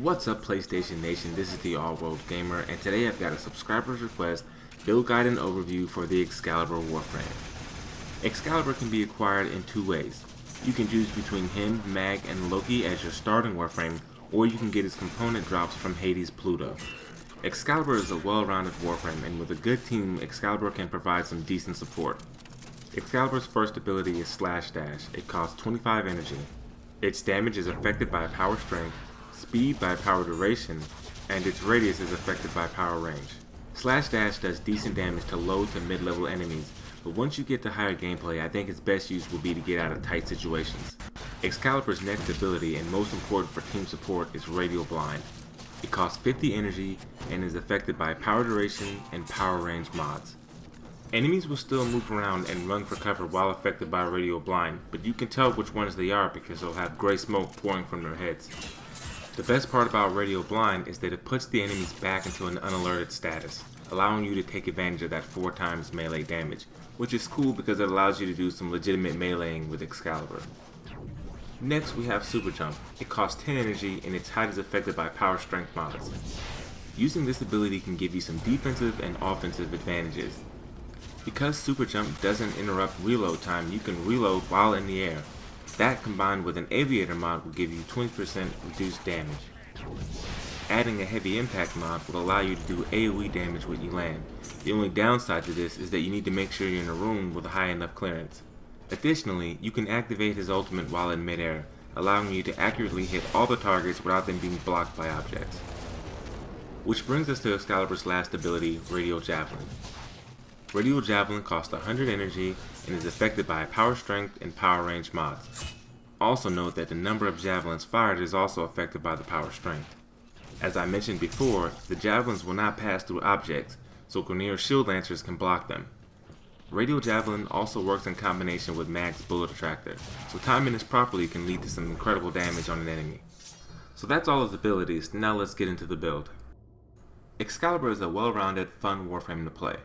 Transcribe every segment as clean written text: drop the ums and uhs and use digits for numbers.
What's up, PlayStation Nation? This is the Allworld-Gamer, and today I've got a subscriber's request build guide and overview for the Excalibur Warframe. Excalibur can be acquired in two ways. You can choose between him, Mag, and Loki as your starting Warframe, or you can get his component drops from Hades' Pluto. Excalibur is a well-rounded Warframe, and with a good team, Excalibur can provide some decent support. Excalibur's first ability is Slash Dash. It costs 25 energy. Its damage is affected by power strength, speed by power duration, and its radius is affected by power range. Slash Dash does decent damage to low to mid-level enemies, but once you get to higher gameplay, I think its best use will be to get out of tight situations. Excalibur's next ability, and most important for team support, is Radial Blind. It costs 50 energy and is affected by power duration and power range mods. Enemies will still move around and run for cover while affected by Radial Blind, but you can tell which ones they are because they'll have gray smoke pouring from their heads. The best part about Radial Blind is that it puts the enemies back into an unalerted status, allowing you to take advantage of that 4 times melee damage, which is cool because it allows you to do some legitimate meleeing with Excalibur. Next we have Super Jump. It costs 10 energy and its height is affected by power strength mods. Using this ability can give you some defensive and offensive advantages. Because Super Jump doesn't interrupt reload time, you can reload while in the air. That combined with an Aviator mod will give you 20% reduced damage. Adding a Heavy Impact mod will allow you to do AoE damage when you land. The only downside to this is that you need to make sure you're in a room with a high enough clearance. Additionally, you can activate his ultimate while in midair, allowing you to accurately hit all the targets without them being blocked by objects. Which brings us to Excalibur's last ability, Radial Javelin. Radial Javelin costs 100 energy and is affected by power strength and power range mods. Also note that the number of javelins fired is also affected by the power strength. As I mentioned before, the javelins will not pass through objects, so Grineer shield lancers can block them. Radial Javelin also works in combination with Mag's bullet attractor, so timing this properly can lead to some incredible damage on an enemy. So that's all his abilities, now let's get into the build. Excalibur is a well-rounded, fun Warframe to play.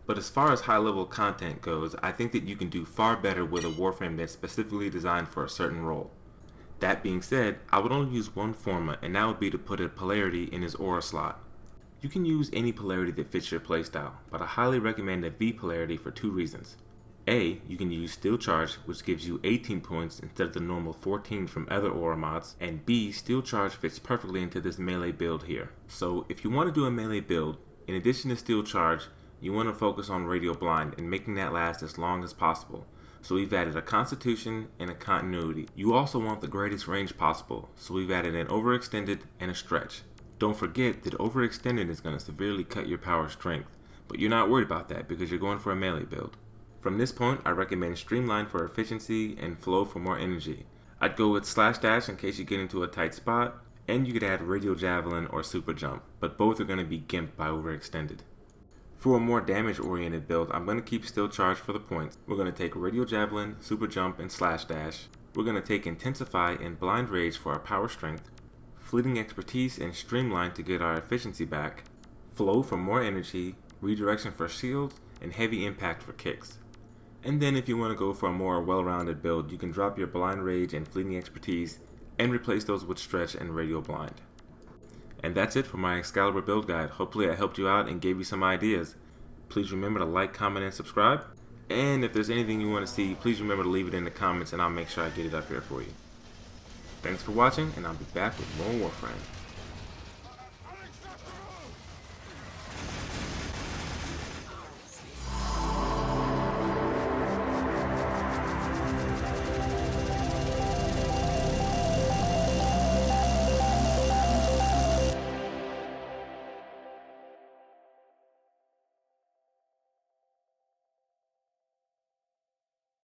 But as far as high-level content goes, I think that you can do far better with a Warframe that's specifically designed for a certain role. That being said, I would only use one forma, and that would be to put a polarity in his aura slot. You can use any polarity that fits your playstyle, but I highly recommend a V polarity for 2 reasons. A, you can use Steel Charge, which gives you 18 points instead of the normal 14 from other aura mods, and B, Steel Charge fits perfectly into this melee build here. So if you want to do a melee build, in addition to Steel Charge, you want to focus on Radial Blind and making that last as long as possible. So we've added a Constitution and a Continuity. You also want the greatest range possible, so we've added an Overextended and a Stretch. Don't forget that Overextended is going to severely cut your power strength, but you're not worried about that because you're going for a melee build. From this point, I recommend Streamline for efficiency and Flow for more energy. I'd go with Slash Dash in case you get into a tight spot, and you could add Radial Javelin or Super Jump, but both are going to be gimped by Overextended. For a more damage-oriented build, I'm going to keep Steel Charge for the points. We're going to take Radial Javelin, Super Jump, and Slash Dash. We're going to take Intensify and Blind Rage for our power strength, Fleeting Expertise and Streamline to get our efficiency back, Flow for more energy, Redirection for shields, and Heavy Impact for kicks. And then if you want to go for a more well-rounded build, you can drop your Blind Rage and Fleeting Expertise and replace those with Stretch and Radial Blind. And that's it for my Excalibur build guide. Hopefully I helped you out and gave you some ideas. Please remember to like, comment, and subscribe. And if there's anything you want to see, please remember to leave it in the comments and I'll make sure I get it up here for you. Thanks for watching, and I'll be back with more Warframe.